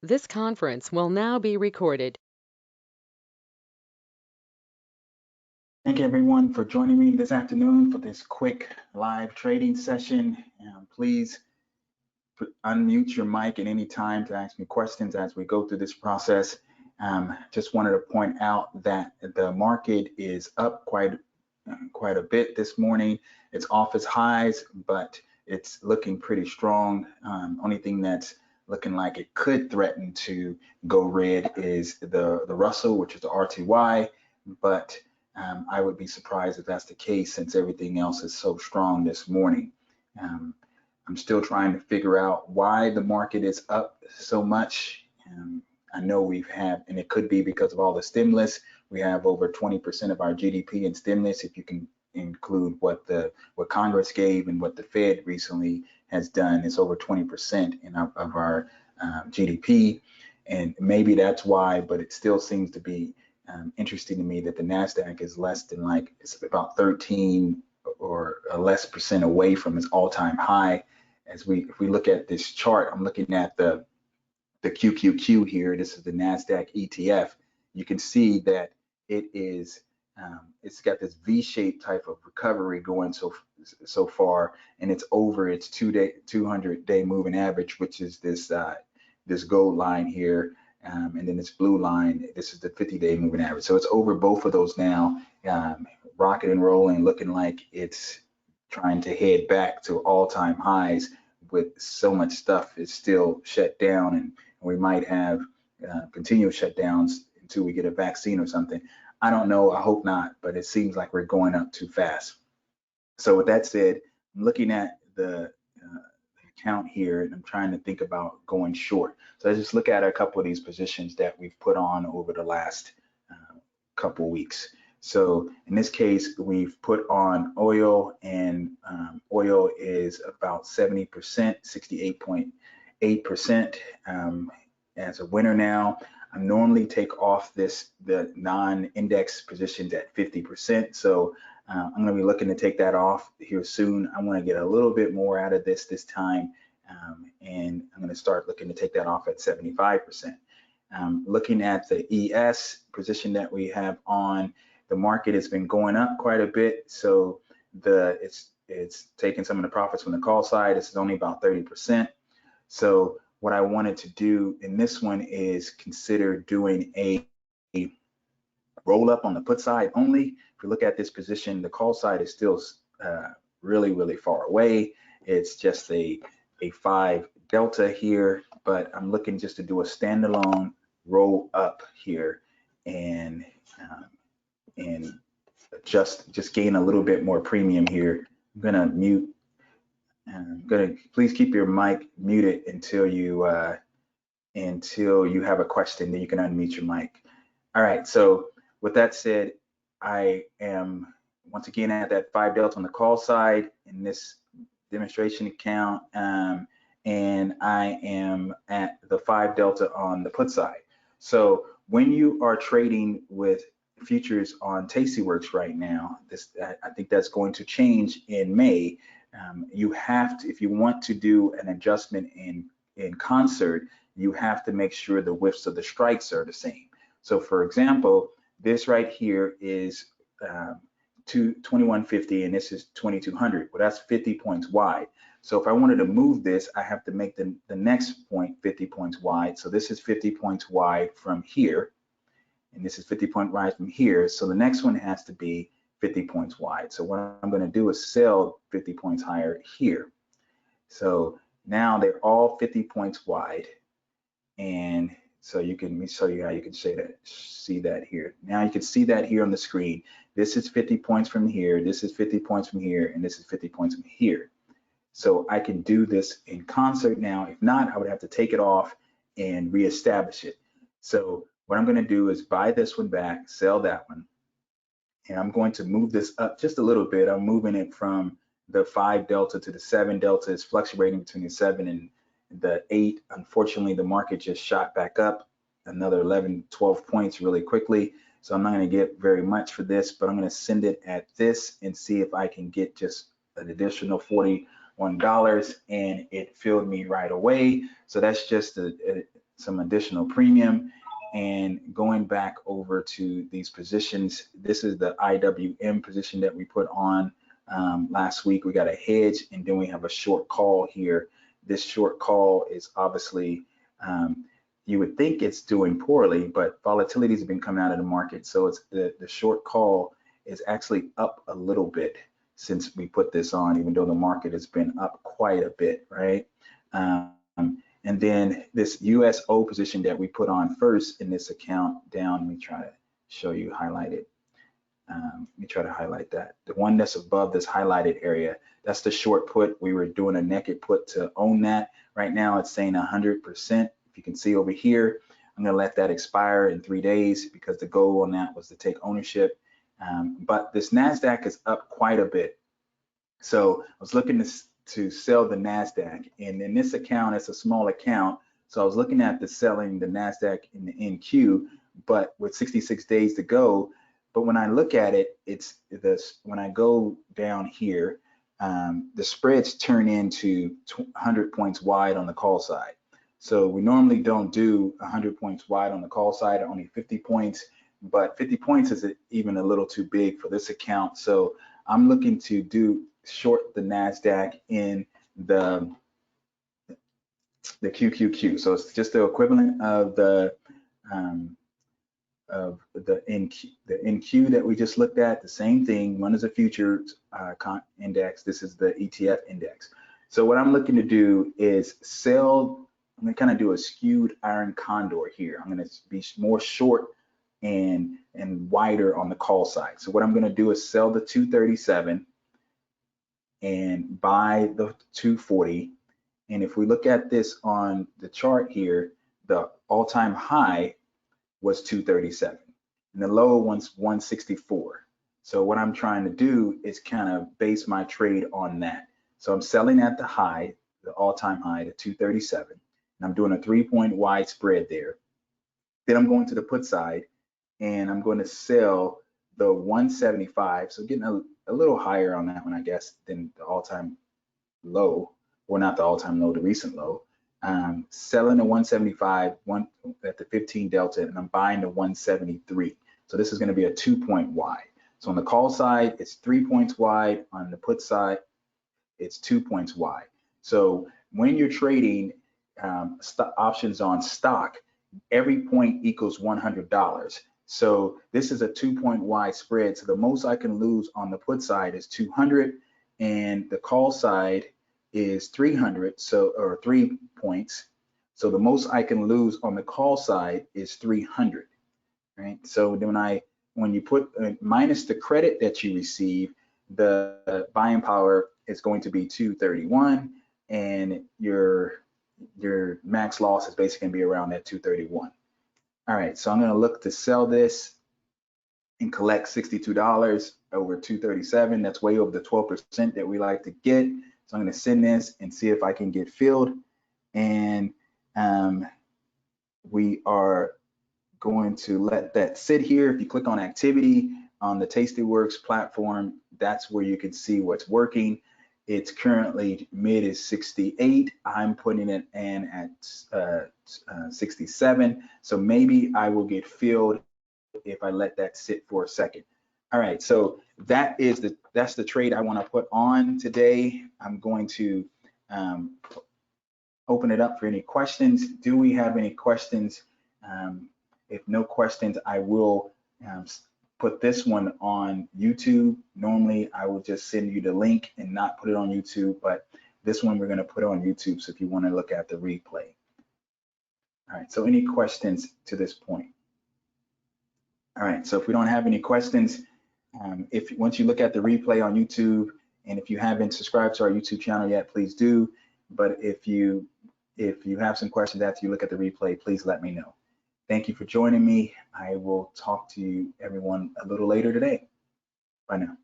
This conference will now be recorded. Thank you everyone for joining me this afternoon for this quick live trading session. Please unmute your mic at any time to ask me questions as we go through this process. Just wanted to point out that the market is up quite a bit this morning. It's off its highs, but it's looking pretty strong. Only thing that's looking like it could threaten to go red is the Russell, which is the RTY, but I would be surprised if that's the case since everything else is so strong this morning. I'm still trying to figure out why the market is up so much. I know we've had, and it could be because of all the stimulus. We have over 20% of our GDP in stimulus, if you can include what Congress gave and what the Fed recently has done. It's over 20% of our GDP, and maybe that's why. But it still seems to be interesting to me that the Nasdaq is less than it's about 13 or less percent away from its all-time high. If we look at this chart, I'm looking at the QQQ here. This is the Nasdaq ETF. You can see that it is it's got this V-shaped type of recovery going so far, and it's over its 200-day moving average, which is this gold line here. And then this blue line, this is the 50-day moving average. So it's over both of those now, rocking and rolling, looking like it's trying to head back to all-time highs, with so much stuff is still shut down, and we might have continual shutdowns until we get a vaccine or something. I don't know, I hope not, but it seems like we're going up too fast. So with that said, I'm looking at the account here, and I'm trying to think about going short. So let's just look at a couple of these positions that we've put on over the last couple weeks. So in this case, we've put on oil, and oil is about 70%, 68.8% as a winner now. I normally take off the non-index positions at 50%. So I'm going to be looking to take that off here soon. I want to get a little bit more out of this time, and I'm going to start looking to take that off at 75%. Looking at the ES position that we have on, the market has been going up quite a bit, so it's taking some of the profits from the call side. This is only about 30%. So what I wanted to do in this one is consider doing a roll up on the put side only. If you look at this position, the call side is still really far away. It's just a 5 delta here, but I'm looking just to do a standalone roll up here and just gain a little bit more premium here. I'm gonna mute. Please keep your mic muted until you have a question. Then you can unmute your mic. All right. So with that said, I am once again at that 5 delta on the call side in this demonstration account, and I am at the 5 delta on the put side. So when you are trading with futures on Tastyworks right now, I think that's going to change in May. You have to, if you want to do an adjustment in concert, you have to make sure the widths of the strikes are the same. So for example, this right here is 2150 and this is 2200. Well, that's 50 points wide. So if I wanted to move this, I have to make the next point 50 points wide. So this is 50 points wide from here, and this is 50 points wide from here. So the next one has to be 50 points wide. So what I'm going to do is sell 50 points higher here. So now they're all 50 points wide, and so you can show you how you can see that here. Now you can see that here on the screen. This is 50 points from here, this is 50 points from here, and this is 50 points from here. So I can do this in concert now. If not, I would have to take it off and reestablish it. So what I'm going to do is buy this one back, sell that one, and I'm going to move this up just a little bit. I'm moving it from the 5 delta to the 7 delta. It's fluctuating between the 7 and the 8. Unfortunately, the market just shot back up another 11, 12 points really quickly. So I'm not going to get very much for this, but I'm going to send it at this and see if I can get just an additional $41, and it filled me right away. So that's just some additional premium. And going back over to these positions, this is the IWM position that we put on last week. We got a hedge, and then we have a short call here. This short call is obviously, you would think it's doing poorly, but volatility has been coming out of the market. So it's the short call is actually up a little bit since we put this on, even though the market has been up quite a bit, right? And then this USO position that we put on first in this account down, let me try to show you highlighted. Let me try to highlight that. The one that's above this highlighted area, that's the short put. We were doing a naked put to own that. Right now it's saying 100%. If you can see over here, I'm gonna let that expire in 3 days because the goal on that was to take ownership. But this NASDAQ is up quite a bit. So I was looking to sell the NASDAQ, and in this account, it's a small account. So I was looking at the selling the NASDAQ in the NQ, but with 66 days to go. But when I look at it, it's this, when I go down here, the spreads turn into 100 points wide on the call side. So we normally don't do 100 points wide on the call side, only 50 points, but 50 points is even a little too big for this account. So I'm looking to short the NASDAQ in the QQQ. So it's just the equivalent of the NQ that we just looked at. The same thing. One is a futures index. This is the ETF index. So what I'm looking to do is sell. I'm gonna kind of do a skewed iron condor here. I'm gonna be more short and wider on the call side. So what I'm gonna do is sell the 237 and buy the 240. And if we look at this on the chart here, the all-time high was 237 and the low one's 164. So what I'm trying to do is kind of base my trade on that. So I'm selling at the high, the all-time high, the 237, and I'm doing a 3-point wide spread there. Then I'm going to the put side and I'm going to sell the 175. So getting a little higher on that one, I guess, than the all-time low, or not the all-time low, the recent low. Selling the 175 at the 15 delta, and I'm buying the 173. So this is going to be a 2-point wide. So on the call side, it's 3 points wide. On the put side, it's 2 points wide. So when you're trading options on stock, every point equals $100. So this is a 2-point wide spread. So the most I can lose on the put side is 200, and the call side is 300, or 3 points. So the most I can lose on the call side is 300, right? So then when you put minus the credit that you receive, the buying power is going to be 231, and your max loss is basically gonna be around that 231. All right, so I'm gonna look to sell this and collect $62 over 237. That's way over the 12% that we like to get. So I'm going to send this and see if I can get filled. And we are going to let that sit here. If you click on activity on the Tastyworks platform, that's where you can see what's working. It's currently mid is 68. I'm putting it in at 67. So maybe I will get filled if I let that sit for a second. All right, so that's the trade I want to put on today. I'm going to open it up for any questions. Do we have any questions? If no questions, I will put this one on YouTube. Normally, I will just send you the link and not put it on YouTube, but this one we're going to put on YouTube. So if you want to look at the replay. All right, so any questions to this point? All right, so if we don't have any questions, once you look at the replay on YouTube, and if you haven't subscribed to our YouTube channel yet, please do. But if you have some questions after you look at the replay, please let me know. Thank you for joining me. I will talk to you everyone a little later today. Bye now.